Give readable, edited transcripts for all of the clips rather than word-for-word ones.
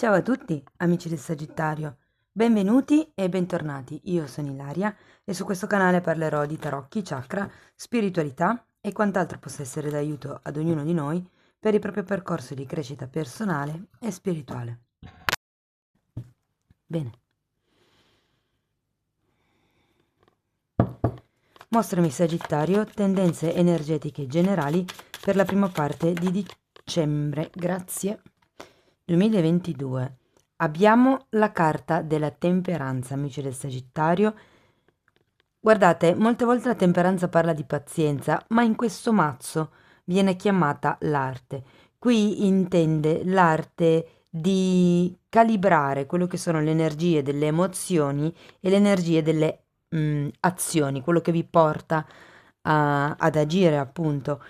Ciao a tutti, amici del Sagittario. Benvenuti e bentornati. Io sono Ilaria e su questo canale parlerò di tarocchi, chakra, spiritualità e quant'altro possa essere d'aiuto ad ognuno di noi per il proprio percorso di crescita personale e spirituale. Bene. Mostrami, Sagittario, tendenze energetiche generali per la prima parte di dicembre. Grazie. 2022. Abbiamo la carta della temperanza, amici del Sagittario. Guardate, molte volte la temperanza parla di pazienza, ma in questo mazzo viene chiamata l'arte. Qui intende l'arte di calibrare quello che sono le energie delle emozioni e le energie delle azioni, quello che vi porta ad agire, appunto.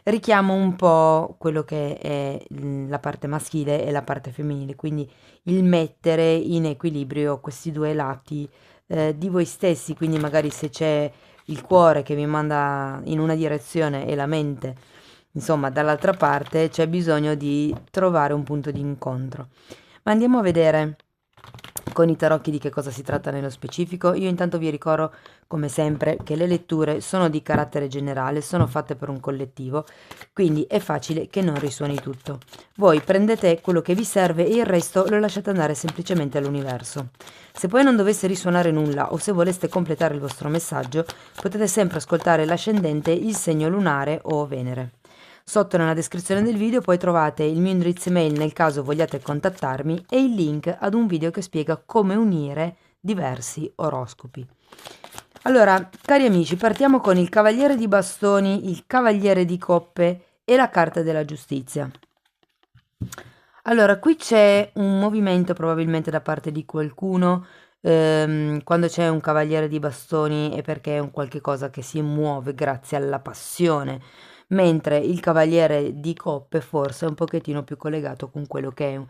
Richiamo un po' quello che è la parte maschile e la parte femminile, quindi il mettere in equilibrio questi due lati di voi stessi, quindi magari se c'è il cuore che vi manda in una direzione e la mente, insomma, dall'altra parte, c'è bisogno di trovare un punto di incontro. Ma andiamo a vedere con i tarocchi di che cosa si tratta nello specifico. Io intanto vi ricordo, come sempre, che le letture sono di carattere generale, sono fatte per un collettivo, quindi è facile che non risuoni tutto. Voi prendete quello che vi serve e il resto lo lasciate andare semplicemente all'universo. Se poi non dovesse risuonare nulla o se voleste completare il vostro messaggio, potete sempre ascoltare l'ascendente, il segno lunare o Venere. Sotto nella descrizione del video poi trovate il mio indirizzo email nel caso vogliate contattarmi e il link ad un video che spiega come unire diversi oroscopi. Allora, cari amici, partiamo con il Cavaliere di Bastoni, il Cavaliere di Coppe e la Carta della Giustizia. Allora, qui c'è un movimento probabilmente da parte di qualcuno, quando c'è un Cavaliere di Bastoni è perché è un qualche cosa che si muove grazie alla passione, mentre il Cavaliere di Coppe forse è un pochettino più collegato con quello che è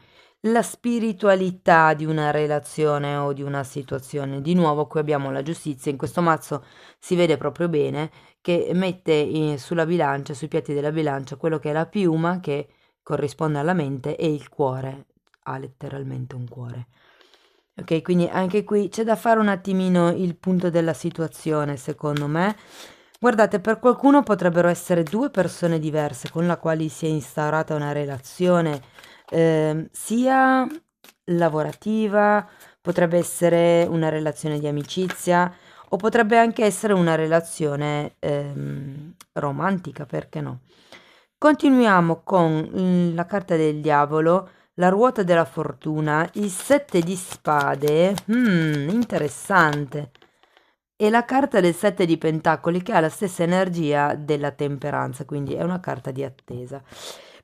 la spiritualità di una relazione o di una situazione. Di nuovo qui abbiamo la giustizia, in questo mazzo si vede proprio bene che mette sulla bilancia, sui piatti della bilancia, quello che è la piuma che corrisponde alla mente e il cuore ha letteralmente un cuore. Ok, quindi anche qui c'è da fare un attimino il punto della situazione, secondo me. Guardate, per qualcuno potrebbero essere due persone diverse con la quali si è instaurata una relazione, sia lavorativa, potrebbe essere una relazione di amicizia o potrebbe anche essere una relazione romantica, perché no? Continuiamo con la carta del diavolo, la ruota della fortuna, il 7 di spade, interessante, e la carta del 7 di pentacoli che ha la stessa energia della temperanza, quindi è una carta di attesa.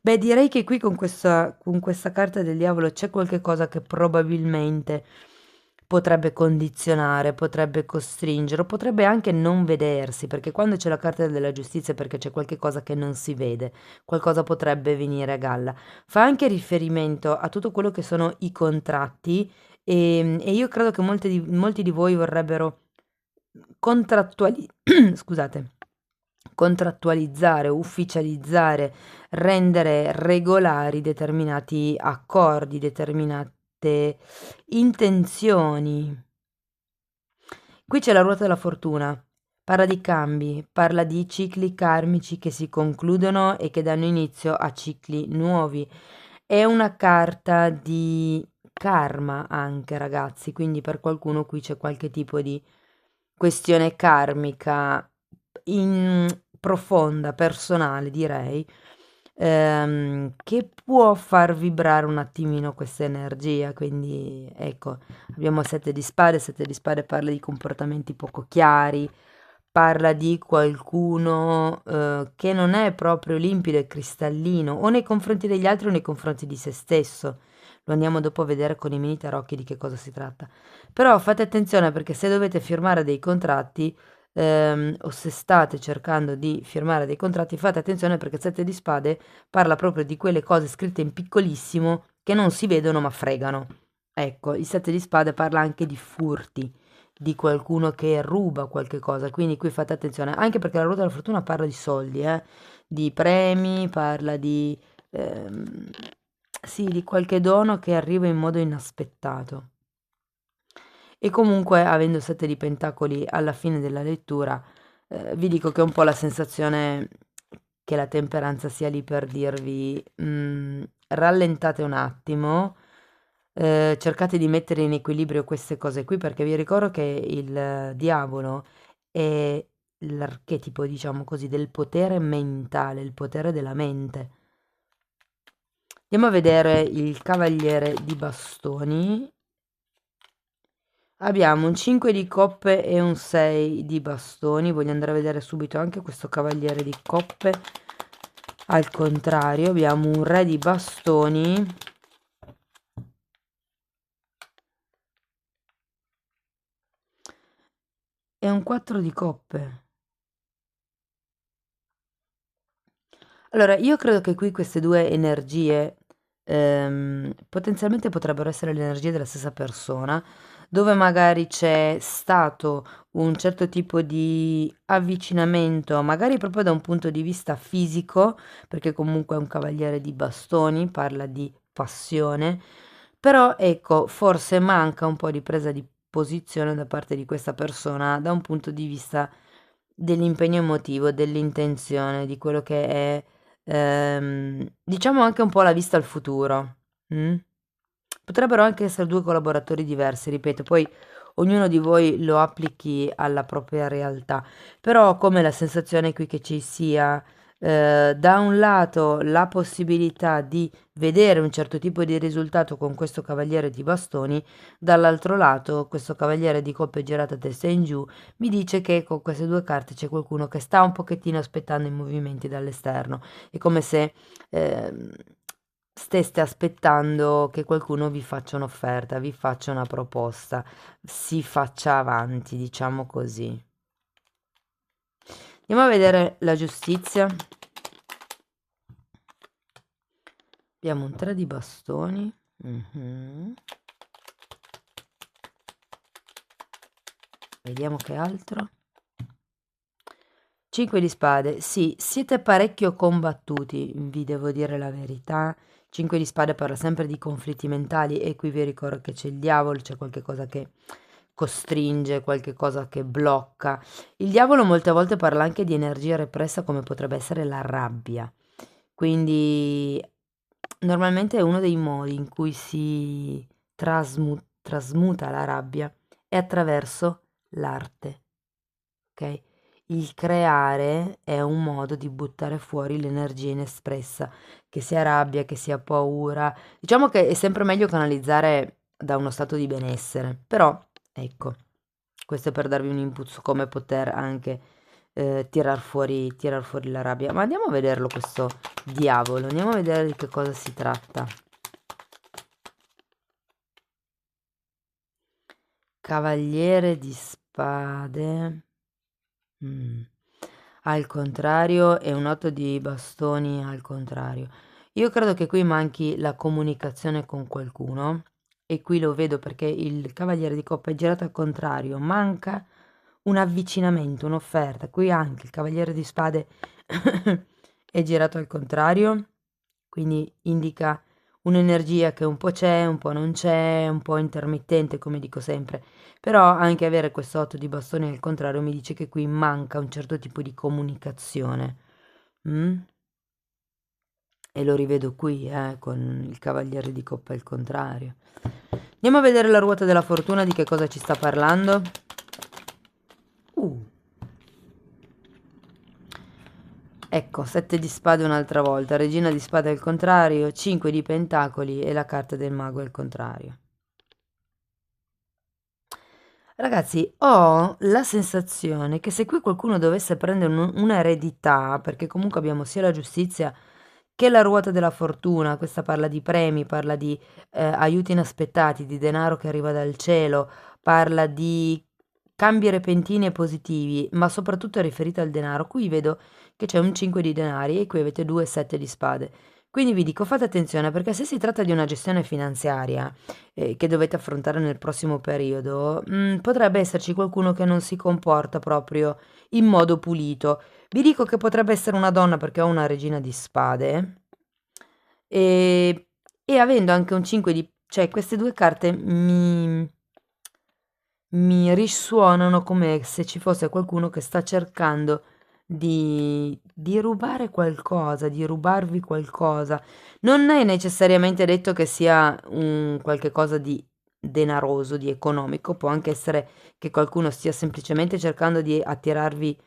Beh, direi che qui con questa carta del diavolo c'è qualche cosa che probabilmente potrebbe condizionare, potrebbe costringere, o potrebbe anche non vedersi, perché quando c'è la carta della giustizia è perché c'è qualche cosa che non si vede, qualcosa potrebbe venire a galla. Fa anche riferimento a tutto quello che sono i contratti e io credo che molti di voi vorrebbero scusate, contrattualizzare, ufficializzare, rendere regolari determinati accordi, determinate intenzioni. Qui c'è la ruota della fortuna. Parla di cambi, parla di cicli karmici che si concludono e che danno inizio a cicli nuovi. È una carta di karma anche, ragazzi, quindi per qualcuno qui c'è qualche tipo di questione karmica profonda, personale, direi, che può far vibrare un attimino questa energia. Quindi, ecco, abbiamo sette di spade parla di comportamenti poco chiari, parla di qualcuno che non è proprio limpido e cristallino, o nei confronti degli altri o nei confronti di se stesso. Lo andiamo dopo a vedere con i mini tarocchi di che cosa si tratta. Però fate attenzione perché se dovete firmare dei contratti, o se state cercando di firmare dei contratti, fate attenzione perché il 7 di spade parla proprio di quelle cose scritte in piccolissimo che non si vedono ma fregano. Ecco, il 7 di spade parla anche di furti, di qualcuno che ruba qualche cosa, quindi qui fate attenzione, anche perché la ruota della fortuna parla di soldi, di premi, parla di ehm, sì, di qualche dono che arriva in modo inaspettato. E comunque, avendo 7 di pentacoli alla fine della lettura, vi dico che ho un po' la sensazione che la temperanza sia lì per dirvi, rallentate un attimo, cercate di mettere in equilibrio queste cose qui, perché vi ricordo che il diavolo è l'archetipo, diciamo così, del potere mentale, il potere della mente. Andiamo a vedere il cavaliere di bastoni. Abbiamo un 5 di coppe e un 6 di bastoni. Voglio andare a vedere subito anche questo cavaliere di coppe. Al contrario, abbiamo un re di bastoni e un 4 di coppe. Allora, io credo che qui queste due energie potenzialmente potrebbero essere le energie della stessa persona, dove magari c'è stato un certo tipo di avvicinamento, magari proprio da un punto di vista fisico, perché comunque è un cavaliere di bastoni, parla di passione, però ecco, forse manca un po' di presa di posizione da parte di questa persona da un punto di vista dell'impegno emotivo, dell'intenzione, di quello che è, diciamo anche un po' la vista al futuro. Mm? Potrebbero anche essere due collaboratori diversi, ripeto, poi ognuno di voi lo applichi alla propria realtà, però ho come la sensazione qui che ci sia da un lato la possibilità di vedere un certo tipo di risultato con questo cavaliere di bastoni, dall'altro lato questo cavaliere di coppe girata a testa in giù mi dice che con queste due carte c'è qualcuno che sta un pochettino aspettando i movimenti dall'esterno. È come se ehm, steste aspettando che qualcuno vi faccia un'offerta, vi faccia una proposta, si faccia avanti, diciamo così. Andiamo a vedere la giustizia. Abbiamo un 3 di bastoni. Mhm. Vediamo che altro. 5 di spade, sì, siete parecchio combattuti, vi devo dire la verità. 5 di spade parla sempre di conflitti mentali e qui vi ricordo che c'è il diavolo, c'è qualche cosa che costringe, qualche cosa che blocca. Il diavolo molte volte parla anche di energia repressa come potrebbe essere la rabbia. Quindi normalmente è uno dei modi in cui si trasmuta la rabbia è attraverso l'arte, ok? Il creare è un modo di buttare fuori l'energia inespressa, che sia rabbia, che sia paura. Diciamo che è sempre meglio canalizzare da uno stato di benessere, però ecco, questo è per darvi un input su come poter anche tirar fuori la rabbia. Ma andiamo a vederlo questo diavolo, andiamo a vedere di che cosa si tratta. Cavaliere di spade. Mm. Al contrario e un 8 di bastoni al contrario. Io credo che qui manchi la comunicazione con qualcuno e qui lo vedo perché il cavaliere di coppa è girato al contrario, manca un avvicinamento, un'offerta. Qui anche il cavaliere di spade è girato al contrario, quindi indica un'energia che un po' c'è, un po' non c'è, un po' intermittente, come dico sempre. Però anche avere questo 8 di bastoni al contrario mi dice che qui manca un certo tipo di comunicazione. Mm? E lo rivedo qui, con il cavaliere di coppa al contrario. Andiamo a vedere la ruota della fortuna di che cosa ci sta parlando. Uh. Ecco, 7 di spade un'altra volta, regina di spade al contrario, 5 di pentacoli e la carta del mago al contrario. Ragazzi, ho la sensazione che se qui qualcuno dovesse prendere un'eredità, perché comunque abbiamo sia la giustizia che la ruota della fortuna, questa parla di premi, parla di aiuti inaspettati, di denaro che arriva dal cielo, parla di cambi repentini e positivi, ma soprattutto è riferita al denaro. Qui vedo che c'è un 5 di denari e qui avete 2 7 di spade. Quindi vi dico fate attenzione perché se si tratta di una gestione finanziaria che dovete affrontare nel prossimo periodo, potrebbe esserci qualcuno che non si comporta proprio in modo pulito. Vi dico che potrebbe essere una donna perché ho una regina di spade e e avendo anche un 5 di... cioè queste due carte mi risuonano come se ci fosse qualcuno che sta cercando di rubare qualcosa, di rubarvi qualcosa. Non è necessariamente detto che sia un qualche cosa di denaroso, di economico, può anche essere che qualcuno stia semplicemente cercando di attirarvi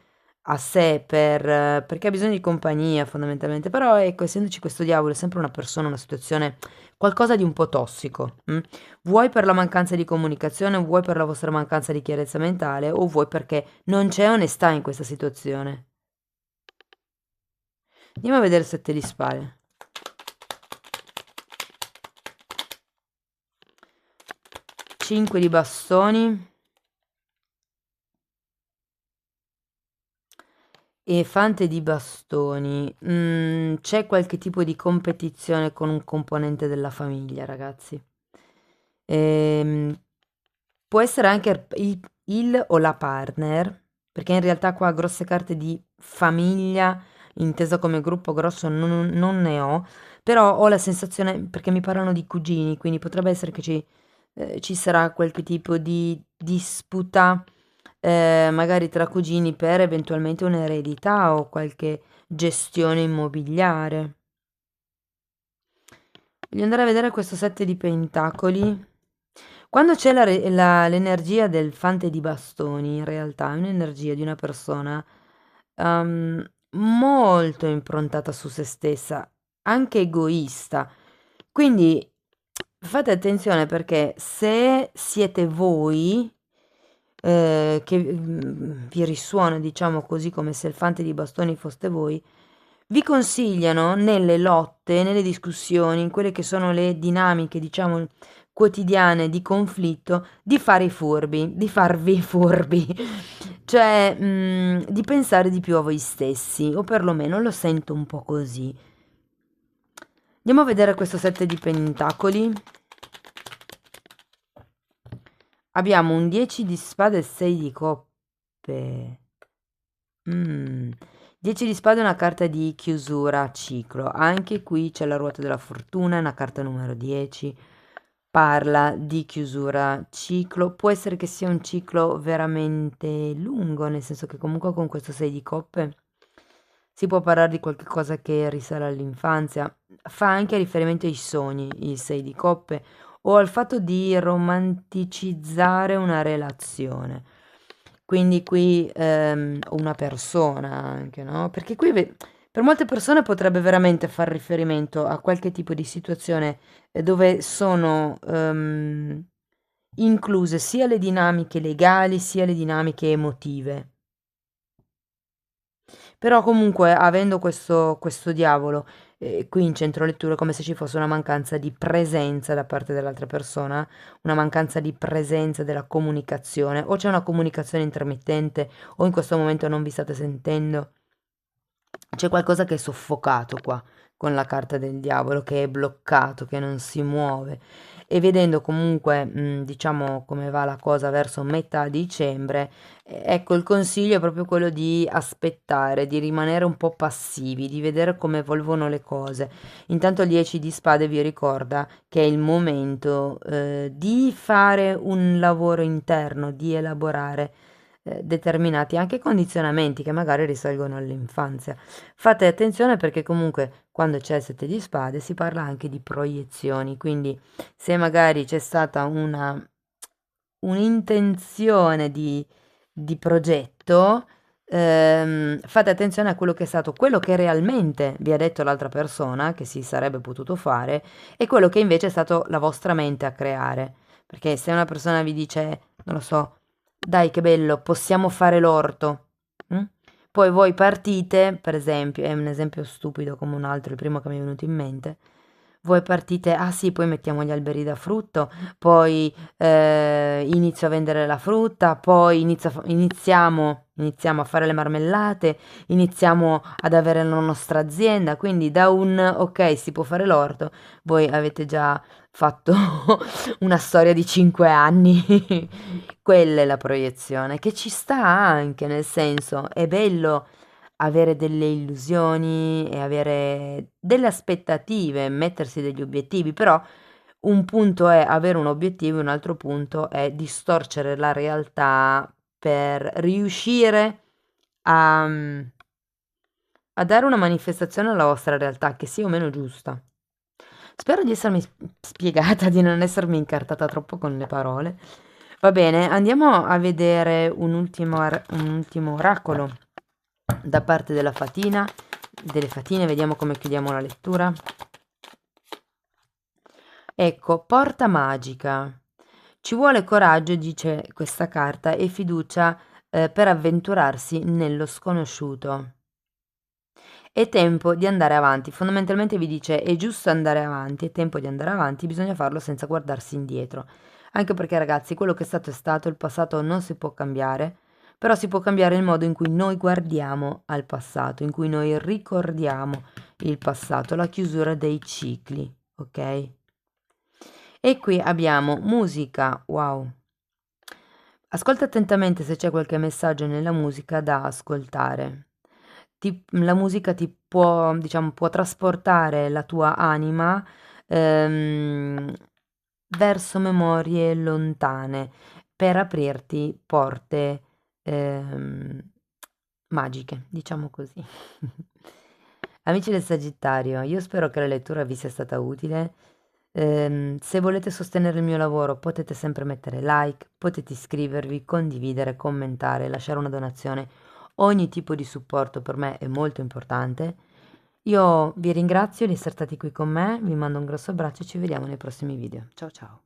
a sé perché ha bisogno di compagnia fondamentalmente, però ecco, essendoci questo diavolo è sempre una persona, una situazione, qualcosa di un po' tossico. Vuoi per la mancanza di comunicazione, vuoi per la vostra mancanza di chiarezza mentale, o vuoi perché non c'è onestà in questa situazione. Andiamo a vedere il 7 di spade. Cinque di bastoni. E fante di bastoni. C'è qualche tipo di competizione con un componente della famiglia, ragazzi. Ehm, Può essere anche il o la partner, perché in realtà qua grosse carte di famiglia, intesa come gruppo grosso, non ne ho, però ho la sensazione, perché mi parlano di cugini, quindi potrebbe essere che ci sarà qualche tipo di disputa, magari tra cugini per eventualmente un'eredità o qualche gestione immobiliare. Voglio andare a vedere questo 7 di pentacoli. Quando c'è l'energia del fante di bastoni, in realtà è un'energia di una persona molto improntata su se stessa, anche egoista. Quindi fate attenzione perché se siete voi, che vi risuona, diciamo così, come se il fante di bastoni foste voi, vi consigliano nelle lotte, nelle discussioni, in quelle che sono le dinamiche, diciamo, quotidiane di conflitto, di fare i furbi, di farvi i furbi, cioè di pensare di più a voi stessi, o perlomeno lo sento un po' così. Andiamo a vedere questo 7 di pentacoli. Abbiamo un 10 di spade e 6 di coppe. 10 di spade è una carta di chiusura a ciclo. Anche qui c'è la ruota della fortuna, è una carta numero 10. Parla di chiusura ciclo. Può essere che sia un ciclo veramente lungo, nel senso che comunque con questo 6 di coppe si può parlare di qualche cosa che risale all'infanzia. Fa anche riferimento ai sogni, il 6 di coppe, o al fatto di romanticizzare una relazione. Quindi qui una persona anche, no? Perché qui per molte persone potrebbe veramente far riferimento a qualche tipo di situazione dove sono incluse sia le dinamiche legali sia le dinamiche emotive. Però comunque avendo questo diavolo qui in centro lettura è come se ci fosse una mancanza di presenza da parte dell'altra persona, una mancanza di presenza della comunicazione, o c'è una comunicazione intermittente, o in questo momento non vi state sentendo. C'è qualcosa che è soffocato qua con la carta del diavolo, che è bloccato, che non si muove. E vedendo comunque, diciamo, come va la cosa verso metà dicembre, ecco, il consiglio è proprio quello di aspettare, di rimanere un po' passivi, di vedere come evolvono le cose. Intanto il 10 di spade vi ricorda che è il momento, di fare un lavoro interno, di elaborare, determinati anche condizionamenti che magari risalgono all'infanzia. Fate attenzione perché comunque quando c'è il 7 di spade si parla anche di proiezioni, quindi se magari c'è stata un'intenzione di progetto, fate attenzione a quello che è stato, quello che realmente vi ha detto l'altra persona che si sarebbe potuto fare e quello che invece è stato la vostra mente a creare. Perché se una persona vi dice, non lo so, dai che bello, possiamo fare l'orto. Mm? Poi voi partite, per esempio, è un esempio stupido come un altro, il primo che mi è venuto in mente. Voi partite, ah sì, poi mettiamo gli alberi da frutto, poi inizio a vendere la frutta, poi iniziamo a fare le marmellate, iniziamo ad avere la nostra azienda, quindi da un ok, si può fare l'orto, voi avete già fatto una storia di 5 anni. Quella è la proiezione, che ci sta anche, nel senso, è bello avere delle illusioni e avere delle aspettative, mettersi degli obiettivi, però un punto è avere un obiettivo, un altro punto è distorcere la realtà per riuscire a, a dare una manifestazione alla vostra realtà che sia o meno giusta. Spero di essermi spiegata, di non essermi incartata troppo con le parole. Va bene, andiamo a vedere un ultimo oracolo da parte delle fatine, vediamo come chiudiamo la lettura. Ecco, porta magica. Ci vuole coraggio, dice questa carta, e fiducia per avventurarsi nello sconosciuto. È tempo di andare avanti. Fondamentalmente vi dice è giusto andare avanti, è tempo di andare avanti, bisogna farlo senza guardarsi indietro. Anche perché ragazzi, quello che è stato, il passato non si può cambiare, però si può cambiare il modo in cui noi guardiamo al passato, in cui noi ricordiamo il passato, la chiusura dei cicli, ok? E qui abbiamo musica, wow. Ascolta attentamente se c'è qualche messaggio nella musica da ascoltare. La musica ti può, diciamo, può trasportare la tua anima ehm, verso memorie lontane per aprirti porte magiche, diciamo così. Amici del Sagittario, io spero che la lettura vi sia stata utile. Se volete sostenere il mio lavoro potete sempre mettere like, potete iscrivervi, condividere, commentare, lasciare una donazione. Ogni tipo di supporto per me è molto importante. Io vi ringrazio di essere stati qui con me, vi mando un grosso abbraccio e ci vediamo nei prossimi video. Ciao ciao!